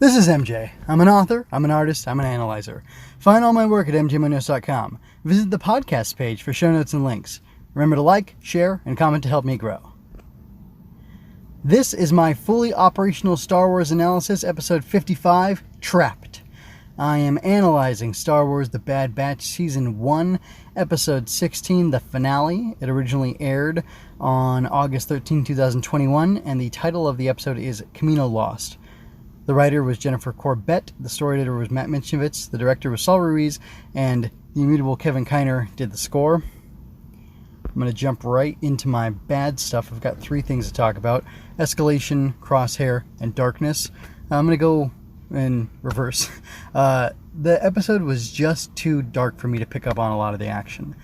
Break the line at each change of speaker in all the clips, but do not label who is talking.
This is MJ. I'm an author, I'm an artist, I'm an analyzer. Find all my work at mjmunoz.com. Visit the podcast page for show notes and links. Remember to like, share, and comment to help me grow. This is my fully operational Star Wars analysis, episode 55, Trapped. I am analyzing Star Wars The Bad Batch Season 1, Episode 16, the finale. It originally aired on August 13, 2021, and the title of the episode is Kamino Lost. The writer was Jennifer Corbett, the story editor was Matt Michnovetz, the director was Saul Ruiz, and the immutable Kevin Kiner did the score. I'm going to jump right into my bad stuff. I've got three things to talk about: escalation, crosshair, and darkness. I'm going to go in reverse. The episode was just too dark for me to pick up on a lot of the action.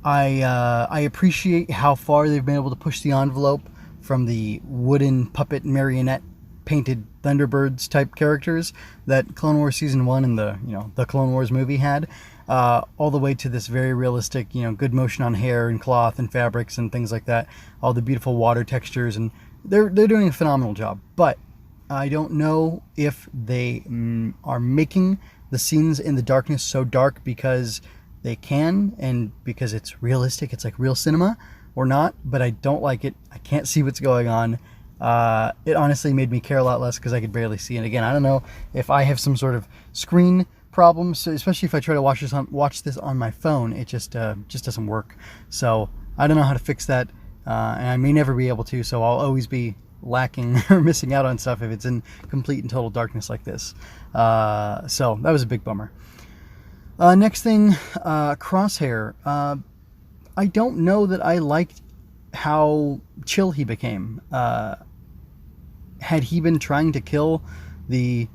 I appreciate how far they've been able to push the envelope from the wooden puppet marionette painted Thunderbirds type characters that Clone Wars Season 1 and the Clone Wars movie had, all the way to this very realistic, good motion on hair and cloth and fabrics and things like that, all the beautiful water textures, and they're doing a phenomenal job. But I don't know if they are making the scenes in the darkness so dark because they can and because it's realistic, it's like real cinema, or not, but I don't like it. I can't see what's going on. It honestly made me care a lot less because I could barely see. And again, I don't know if I have some sort of screen problem, so especially if I try to watch this on my phone, it just doesn't work. So I don't know how to fix that, and I may never be able to. So I'll always be lacking or missing out on stuff if it's in complete and total darkness like this. So that was a big bummer. Next thing, Crosshair. I don't know that I liked how chill he became. Had he been trying to kill the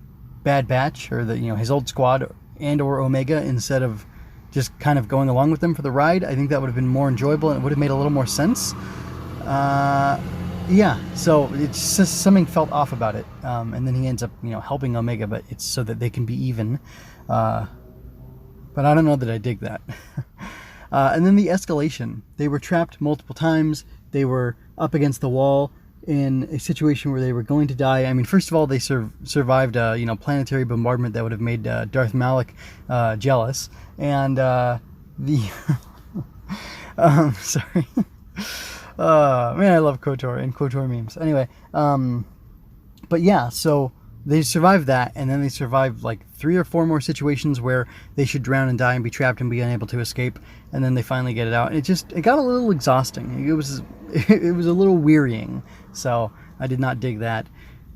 Bad Batch or his old squad and or Omega instead of just kind of going along with them for the ride, I think that would have been more enjoyable and it would have made a little more sense. So it's just something felt off about it. And then he ends up helping Omega, but it's so that they can be even. But I don't know that I dig that. And then the escalation. They were trapped multiple times. They were up against the wall in a situation where they were going to die. I mean, first of all, they survived planetary bombardment that would have made Darth Malak jealous. And sorry. Man, I love KOTOR and KOTOR memes. Anyway, but yeah, so they survived that, and then they survived like 3 or 4 more situations where they should drown and die and be trapped and be unable to escape, and then they finally get it out. And it got a little exhausting. It was a little wearying, so I did not dig that.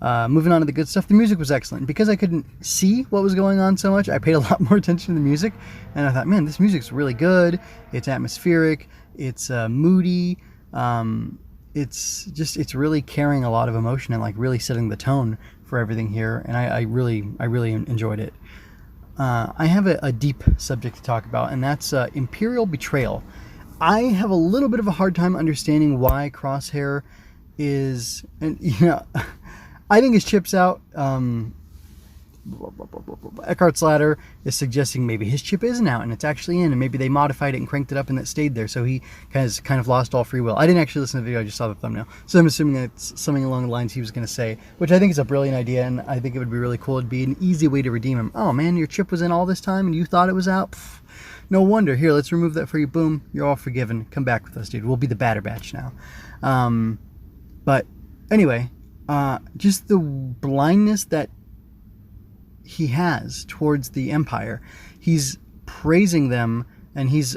Moving on to the good stuff, the music was excellent. Because I couldn't see what was going on so much, I paid a lot more attention to the music, and I thought, man, this music's really good. It's atmospheric. It's moody. It's really carrying a lot of emotion and like really setting the tone for everything here, and I really enjoyed it. I have a deep subject to talk about, and that's Imperial betrayal. I have a little bit of a hard time understanding why Crosshair is, and I think his chip's out. Eckhart's Ladder is suggesting maybe his chip isn't out and it's actually in, and maybe they modified it and cranked it up and it stayed there, so he kind of lost all free will. I didn't actually listen to the video, I just saw the thumbnail, so I'm assuming that it's something along the lines he was going to say, which I think is a brilliant idea, and I think it would be really cool. It'd be an easy way to redeem him. Oh man, your chip was in all this time and you thought it was out? Pfft, no wonder. Here, let's remove that for you. Boom, you're all forgiven. Come back with us, dude. We'll be the Batter Batch now. But anyway, just the blindness that he has towards the Empire. He's praising them, and he's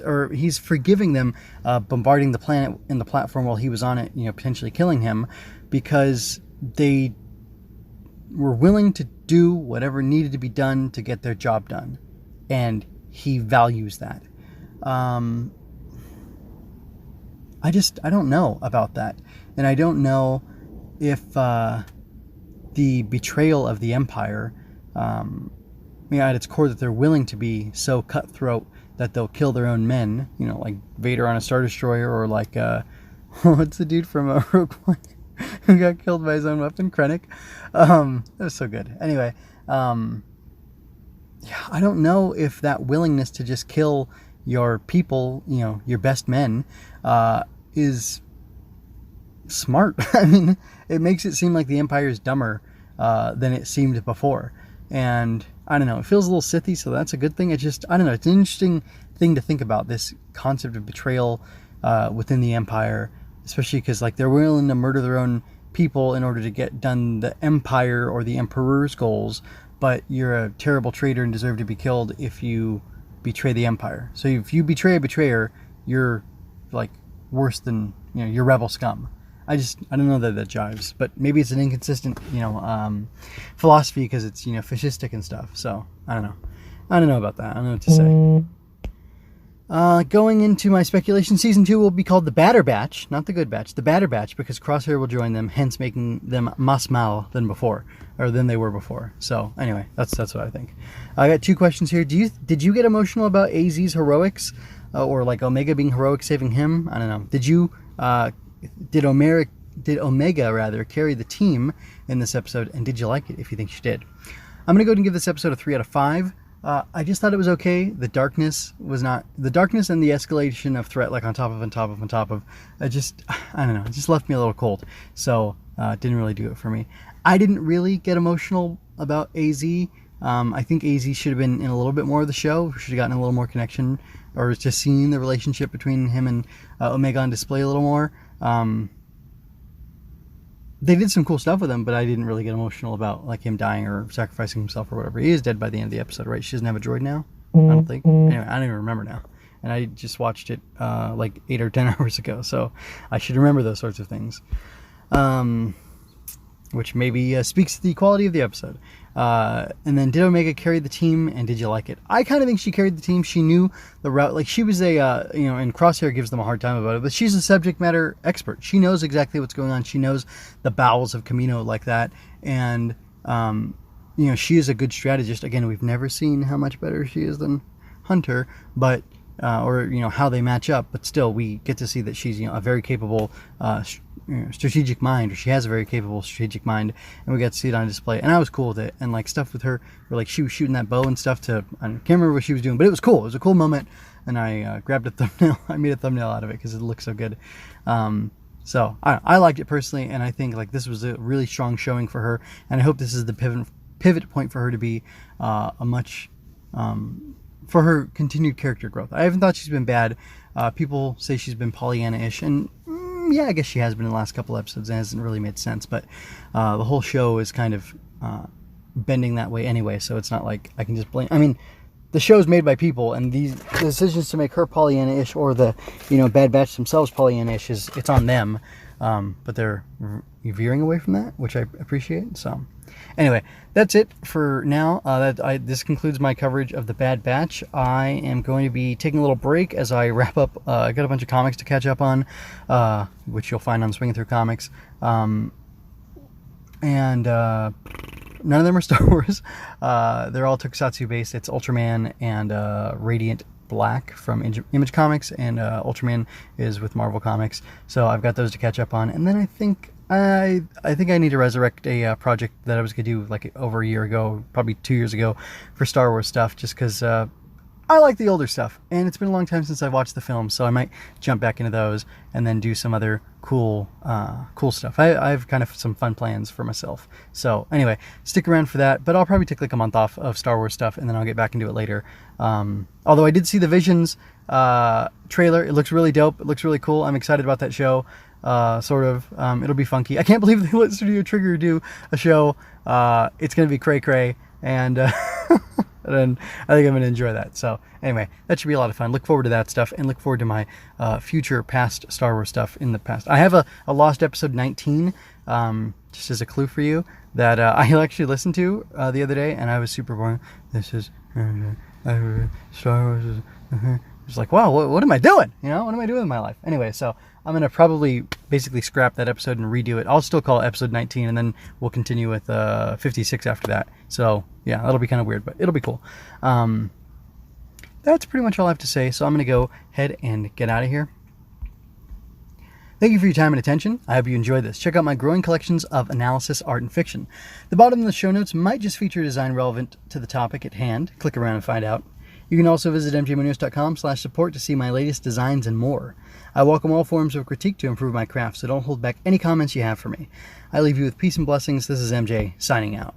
forgiving them bombarding the planet in the platform while he was on it, potentially killing him, because they were willing to do whatever needed to be done to get their job done, and he values that. I don't know about that, and I don't know if the betrayal of the Empire, at its core, that they're willing to be so cutthroat that they'll kill their own men, like Vader on a Star Destroyer, or like what's the dude from Rogue One who got killed by his own weapon, Krennic. That was so good. Anyway, I don't know if that willingness to just kill your people, your best men, is smart. I mean, it makes it seem like the Empire is dumber than it seemed before. And I don't know, it feels a little Sithy, so that's a good thing. It just, I don't know, it's an interesting thing to think about, this concept of betrayal within the Empire, especially because like they're willing to murder their own people in order to get done the Empire or the Emperor's goals, but you're a terrible traitor and deserve to be killed if you betray the Empire. So if you betray a betrayer, you're like worse than, you know, you're rebel scum. I don't know that jives, but maybe it's an inconsistent, philosophy because it's, fascistic and stuff. So I don't know about that. I don't know what to say. Going into my speculation, season 2 will be called the Batter Batch, not the Good Batch, the Batter Batch, because Crosshair will join them, hence making them mas mal than they were before. So anyway, that's what I think. I got 2 questions here. Did you get emotional about AZ's heroics, or like Omega being heroic saving him? I don't know. Did Omega rather carry the team in this episode, and did you like it? If you think she did, I'm gonna go ahead and give this episode a 3 out of 5. I just thought it was okay. The darkness and the escalation of threat, like on top of. I don't know. It just left me a little cold. So it didn't really do it for me. I didn't really get emotional about AZ. I think AZ should have been in a little bit more of the show. Should have gotten a little more connection, or just seeing the relationship between him and Omega on display a little more. They did some cool stuff with him, but I didn't really get emotional about like him dying or sacrificing himself or whatever. He is dead by the end of the episode, right? She doesn't have a droid now? I don't think. Anyway, I don't even remember now. And I just watched it like 8 or 10 hours ago, so I should remember those sorts of things. Which maybe speaks to the quality of the episode. And then, did Omega carry the team, and did you like it? I kind of think she carried the team. She knew the route. Like, she was and Crosshair gives them a hard time about it, but she's a subject matter expert. She knows exactly what's going on. She knows the bowels of Kamino like that. And, she is a good strategist. Again, we've never seen how much better she is than Hunter, but, how they match up. But still, we get to see that she's, a very capable, strategic mind, or she has a very capable strategic mind, and we got to see it on display, and I was cool with it. And like stuff with her where like she was shooting that bow and stuff I can't remember what she was doing, but it was cool. It was a cool moment, and I grabbed a thumbnail. I made a thumbnail out of it because it looked so good. So I liked it personally, and I think like this was a really strong showing for her, and I hope this is the pivot point for her to be a much for her continued character growth. I haven't thought she's been bad. People say she's been Pollyanna-ish, and yeah, I guess she has been in the last couple episodes, and it hasn't really made sense, but the whole show is kind of bending that way anyway, so it's not like I can just blame. I mean, the show's made by people, and the decisions to make her Pollyanna-ish, or the Bad Batch themselves Pollyanna-ish, it's on them, but they're veering away from that, which I appreciate. So anyway, that's it for now. This concludes my coverage of the Bad Batch. I am going to be taking a little break as I wrap up. I got a bunch of comics to catch up on, which you'll find on Swinging Through Comics. And none of them are Star Wars. They're all Tokusatsu based. It's Ultraman and Radiant Black from Image Comics, and Ultraman is with Marvel Comics. So I've got those to catch up on. And then I think I need to resurrect a project that I was going to do like over a year ago, probably 2 years ago, for Star Wars stuff, just because I like the older stuff, and it's been a long time since I watched the film, so I might jump back into those and then do some other cool stuff. I have kind of some fun plans for myself. So anyway, stick around for that, but I'll probably take like a month off of Star Wars stuff, and then I'll get back into it later. Although I did see the Visions trailer. It looks really dope. It looks really cool. I'm excited about that show. Sort of. It'll be funky. I can't believe they let Studio Trigger do a show. It's going to be cray-cray, and and I think I'm going to enjoy that. So anyway, that should be a lot of fun. Look forward to that stuff, and look forward to my future past Star Wars stuff in the past. I have a lost episode 19, just as a clue for you, that I actually listened to the other day, and I was super boring. This is Star Wars. It's like, wow, what am I doing? What am I doing in my life? Anyway, so I'm going to probably basically scrap that episode and redo it. I'll still call it episode 19, and then we'll continue with 56 after that. So yeah, that'll be kind of weird, but it'll be cool. That's pretty much all I have to say. So I'm going to go ahead and get out of here. Thank you for your time and attention. I hope you enjoyed this. Check out my growing collections of analysis, art, and fiction. The bottom of the show notes might just feature a design relevant to the topic at hand. Click around and find out. You can also visit mjmunoz.com/support to see my latest designs and more. I welcome all forms of critique to improve my craft, so don't hold back any comments you have for me. I leave you with peace and blessings. This is MJ, signing out.